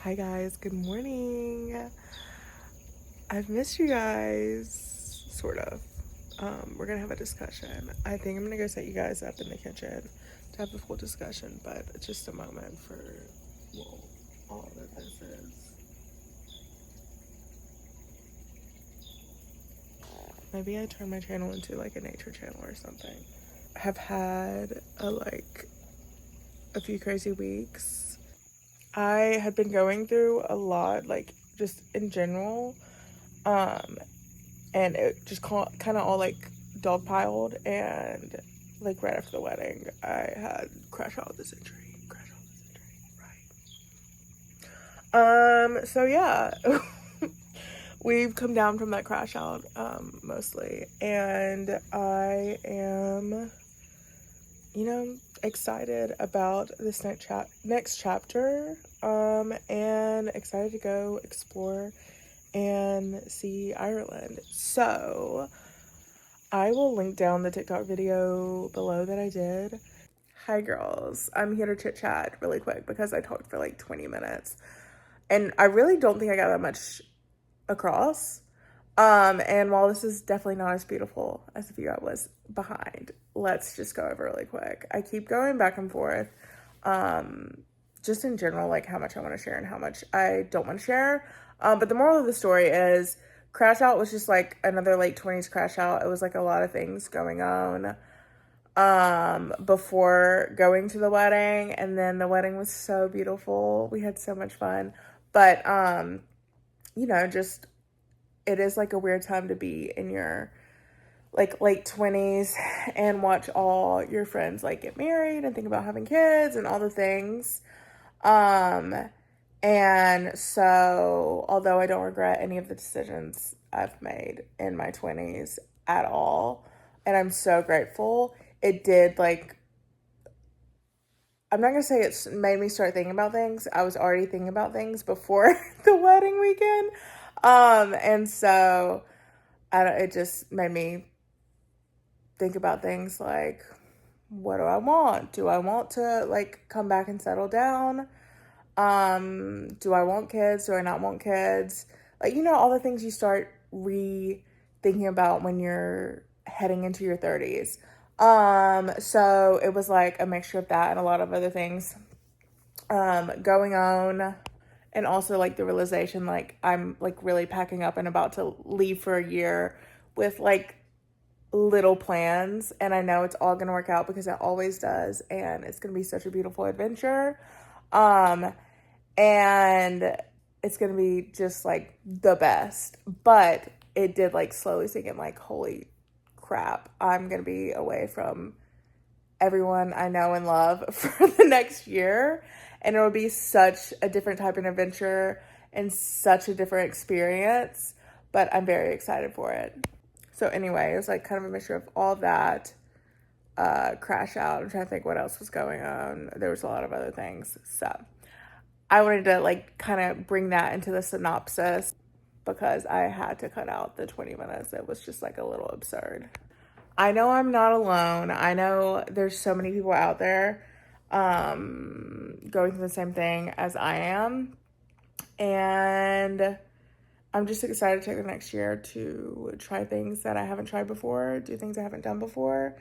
Hi guys, good morning. I've missed you guys, sort of. We're gonna have a discussion. I think I'm gonna go set you guys up in the kitchen to have a full discussion, but just a moment for, well, all that this is. Maybe I turn my channel into like a nature channel or something. Have had a few crazy weeks. I had been going through a lot, like just in general, and it just kind of all like dogpiled, and like right after the wedding, I had crashout the century, right? So yeah, we've come down from that crashout, mostly, and I am, excited about this next chapter, and excited to go explore and see Ireland. So I will link down the TikTok video below that I did. Hi girls, I'm here to chit chat really quick because I talked for like 20 minutes and I really don't think I got that much across. And while this is definitely not as beautiful as the view I was behind, let's just go over really quick. I keep going back and forth, just in general, like how much I want to share and how much I don't want to share. But the moral of the story is Crash Out was just like another late 20s Crash Out. It was like a lot of things going on, before going to the wedding. And then the wedding was so beautiful. We had so much fun. But, just it is like a weird time to be in your like late 20s and watch all your friends like get married and think about having kids and all the things. And so although I don't regret any of the decisions I've made in my 20s at all, and I'm so grateful, it did like, I'm not gonna say it's made me start thinking about things. I was already thinking about things before the wedding weekend. And so it just made me think about things like, what do I want? Do I want to like come back and settle down? Do I want kids? Do I not want kids? Like, all the things you start rethinking about when you're heading into your 30s. So it was like a mixture of that and a lot of other things, going on. And also like the realization, like I'm like really packing up and about to leave for a year with like little plans. And I know it's all going to work out because it always does. And it's going to be such a beautiful adventure. And it's going to be just like the best. But it did like slowly sink in, like, holy crap, I'm going to be away from everyone I know and love for the next year. And it will be such a different type of adventure and such a different experience, but I'm very excited for it. So anyway, it was like kind of a mixture of all that, Crash Out. I'm trying to think what else was going on. There was a lot of other things. So I wanted to like kind of bring that into the synopsis because I had to cut out the 20 minutes. It was just like a little absurd. I know I'm not alone. I know there's so many people out there going through the same thing as I am. And I'm just excited to take the next year to try things that I haven't tried before, do things I haven't done before,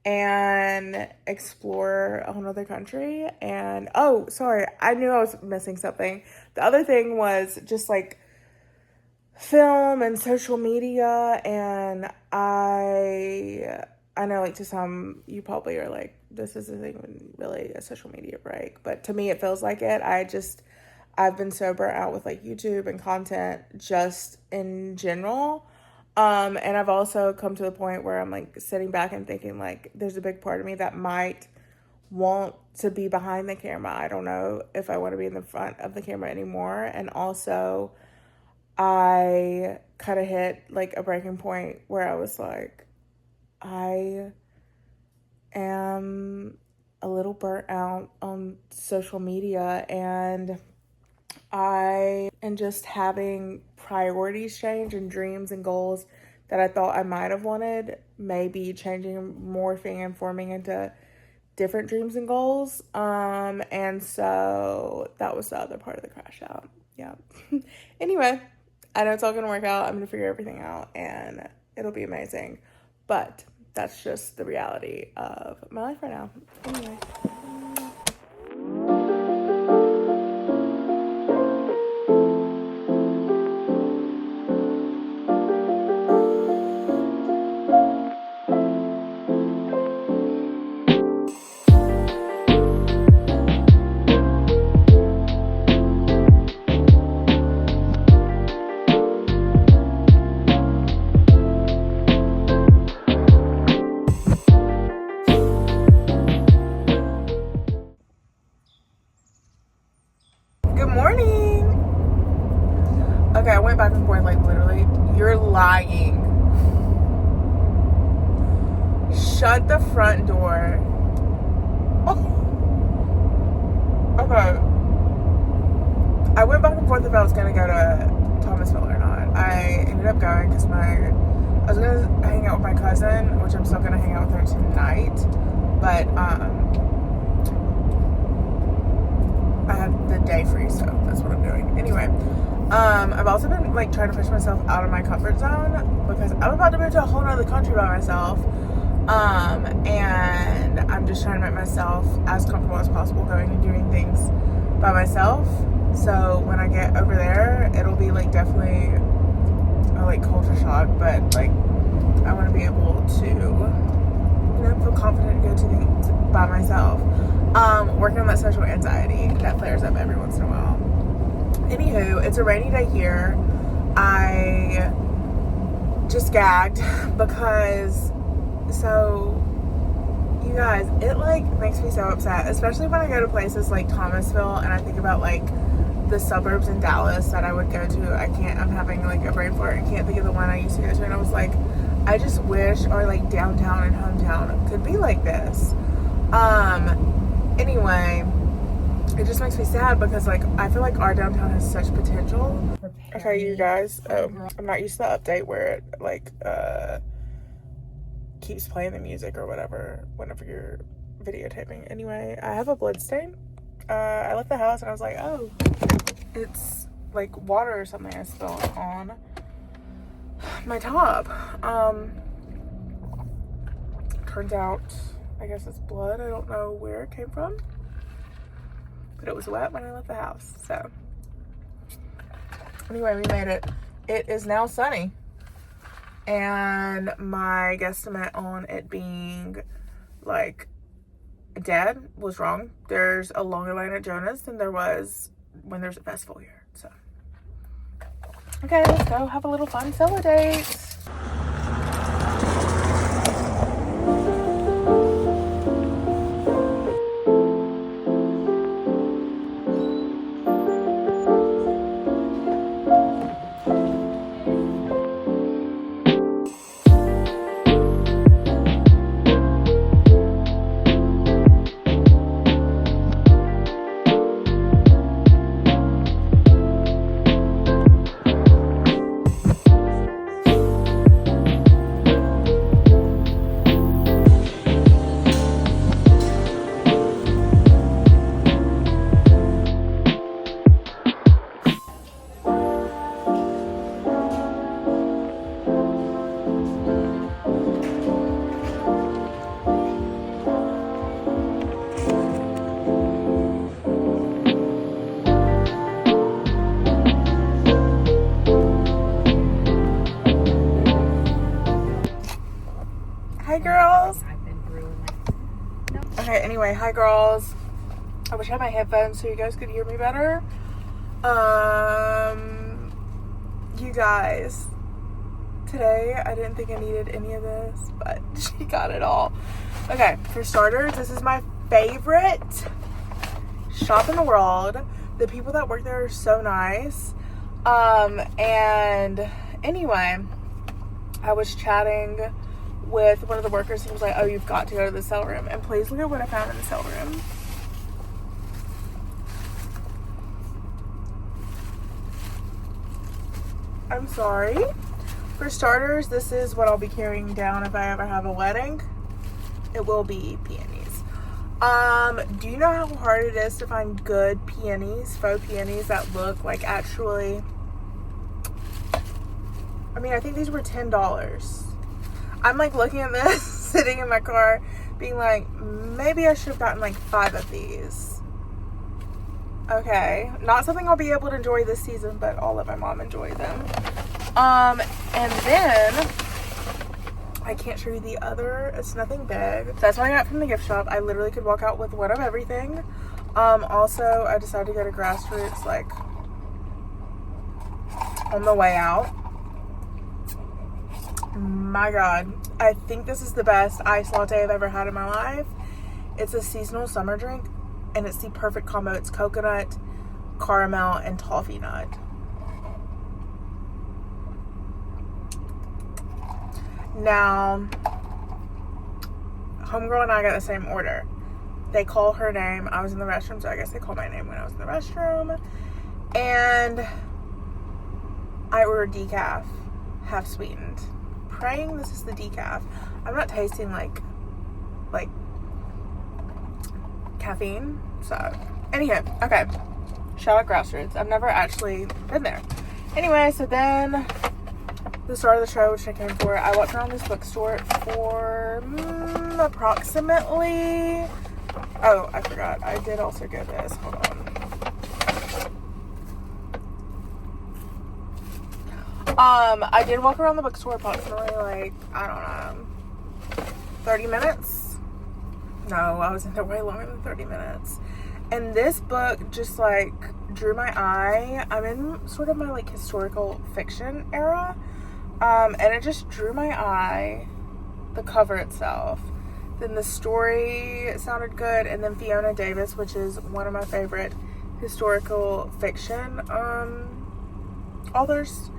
and explore a whole other country. And, oh, sorry, I knew I was missing something. The other thing was just like film and social media. And I know like to some, you probably are like, this isn't even really a social media break, but to me it feels like it. I've been so burnt out with like YouTube and content just in general. And I've also come to the point where I'm like sitting back and thinking like there's a big part of me that might want to be behind the camera. I don't know if I want to be in the front of the camera anymore. And also, I kind of hit like a breaking point where I was like, I am a little burnt out on social media, and just having priorities change and dreams and goals that I thought I might have wanted, maybe changing, morphing, and forming into different dreams and goals. And so that was the other part of the crash out. Yeah. Anyway, I know it's all gonna work out. I'm gonna figure everything out and it'll be amazing. But that's just the reality of my life right now. Anyway. Okay, I went back and forth, like, literally. You're lying. Shut the front door. Oh. Okay. I went back and forth if I was going to go to Thomasville or not. I ended up going because I was going to hang out with my cousin, which I'm still going to hang out with her tonight. But, I had the day free, so that's what I'm doing. Anyway, I've also been like trying to push myself out of my comfort zone because I'm about to move to a whole other country by myself. And I'm just trying to make myself as comfortable as possible going and doing things by myself. So when I get over there, it'll be like definitely a like culture shock, but like I want to be able to, you know, feel confident to go to things by myself. Working on that social anxiety that flares up every once in a while. Anywho, it's a rainy day here. I just gagged because, so, you guys, it like makes me so upset, especially when I go to places like Thomasville and I think about like the suburbs in Dallas that I would go to. I'm having like a brain fart. I can't think of the one I used to go to, and I was like, I just wish our like downtown and hometown could be like this. Anyway, it just makes me sad because like I feel like our downtown has such potential. Okay, you guys, I'm not used to the update where it like keeps playing the music or whatever whenever you're videotaping. Anyway, I have a blood stain. I left the house and I was like, oh, it's like water or something I spilled on my top. Turns out, I guess it's blood. I don't know where it came from, but it was wet when I left the house. So anyway, we made it. It is now sunny, and my guesstimate on it being like dead was wrong. There's a longer line at Jonah's than there was when there's a festival here. So okay, let's go have a little fun solo date. Hi girls. Okay, anyway, hi girls. I wish I had my headphones so you guys could hear me better. You guys, today I didn't think I needed any of this, but she got it all. Okay, for starters, this is my favorite shop in the world. The people that work there are so nice. And anyway, I was chatting with one of the workers. He was like, oh, you've got to go to the sale room. And please look at what I found in the sale room. I'm sorry. For starters, this is what I'll be carrying down if I ever have a wedding. It will be peonies. Do you know how hard it is to find good peonies, faux peonies that look like actually... I mean, I think these were $10. I'm like looking at this, sitting in my car, being like, maybe I should have gotten like 5 of these. Okay, not something I'll be able to enjoy this season, but I'll let my mom enjoy them. And then I can't show you the other. It's nothing big. So that's what I got from the gift shop. I literally could walk out with one of everything. Also, I decided to go to Grassroots like on the way out. My God, I think this is the best iced latte I've ever had in my life. It's a seasonal summer drink, and it's the perfect combo. It's coconut, caramel, and toffee nut. Now, homegirl and I got the same order. They call her name. I was in the restroom, so I guess they called my name when I was in the restroom. And I ordered decaf, half sweetened. Praying this is the decaf. I'm not tasting like caffeine. So, anyhow, okay. Shout out Grassroots. I've never actually been there. Anyway, so then the start of the show, which I came for, I walked around this bookstore for approximately... Oh, I forgot. I did also get this. Hold on. I did walk around the bookstore approximately, like, I don't know, 30 minutes? No, I was in there way longer than 30 minutes. And this book just, like, drew my eye. I'm in sort of my, like, historical fiction era. And it just drew my eye. The cover itself. Then the story sounded good. And then Fiona Davis, which is one of my favorite historical fiction authors,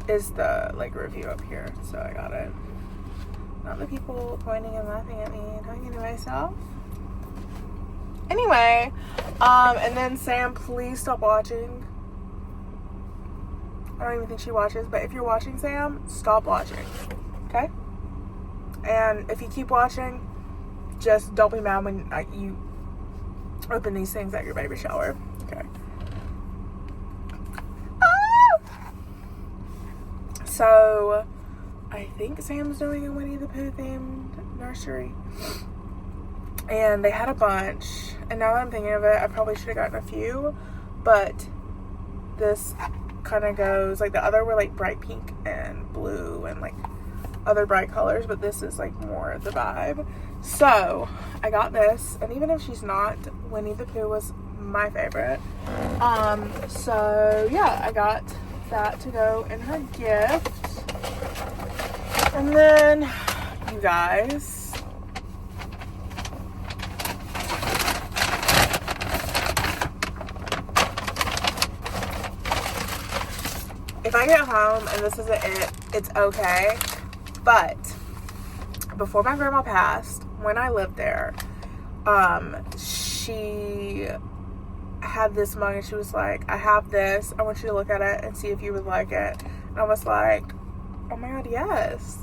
is the like review up here. So I got it. Not the people pointing and laughing at me and talking to myself. Anyway, and then Sam, please stop watching. I don't even think she watches, but if you're watching, Sam, stop watching. Okay? And if you keep watching, just don't be mad when you open these things at your baby shower. Okay? So, I think Sam's doing a Winnie the Pooh themed nursery. And they had a bunch. And now that I'm thinking of it, I probably should have gotten a few. But this kind of goes, like the other were like bright pink and blue and like other bright colors. But this is like more the vibe. So, I got this. And even if she's not, Winnie the Pooh was my favorite. So, yeah, I got that to go in her gift. And then you guys, if I get home and this isn't it, it's okay. But before my grandma passed, when I lived there, she had this mug and she was like, I have this, I want you to look at it and see if you would like it. And I was like, oh my God, yes.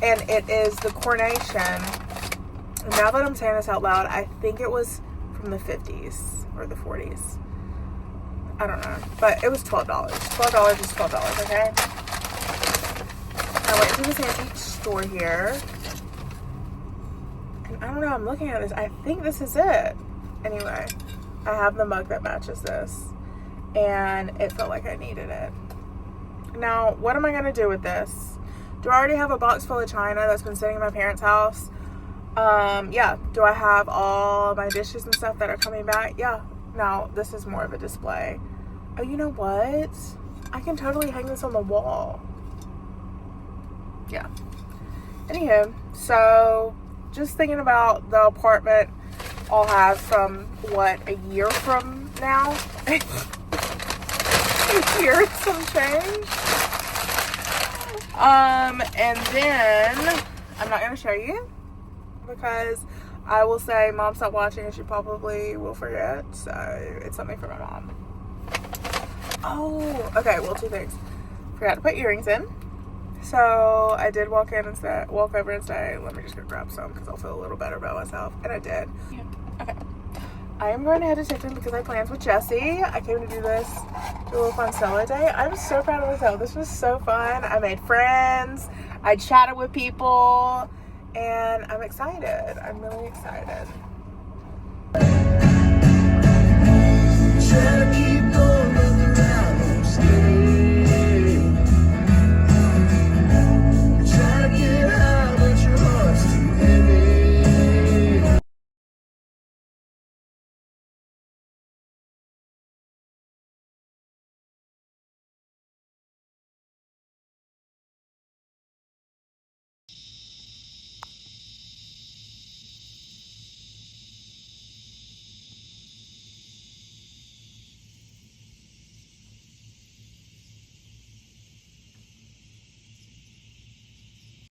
And it is the Coronation. And now that I'm saying this out loud, I think it was from the 50s or the 40s. I don't know, but it was $12. $12 is $12, okay? I went to this antique store here, and I don't know, I'm looking at this, I think this is it. Anyway, I have the mug that matches this, and it felt like I needed it. Now, what am I going to do with this? Do I already have a box full of china that's been sitting in my parents' house? Yeah. Do I have all my dishes and stuff that are coming back? Yeah. Now, this is more of a display. Oh, you know what? I can totally hang this on the wall. Yeah. Anywho, so just thinking about the apartment I'll have from, what, a year from now? A year and some change. And then I'm not going to show you because I will say, Mom, stop watching, and she probably will forget. So it's something for my mom. Oh, okay. Well, two things. Forgot to put earrings in. So I did walk over and say, let me just go grab some because I'll feel a little better about myself. And I did. Yeah. Okay. I am going to head to Tipton because I have plans with Jessie. I came to do a little fun solo day. I'm so proud of myself. This was so fun. I made friends. I chatted with people. And I'm excited. I'm really excited.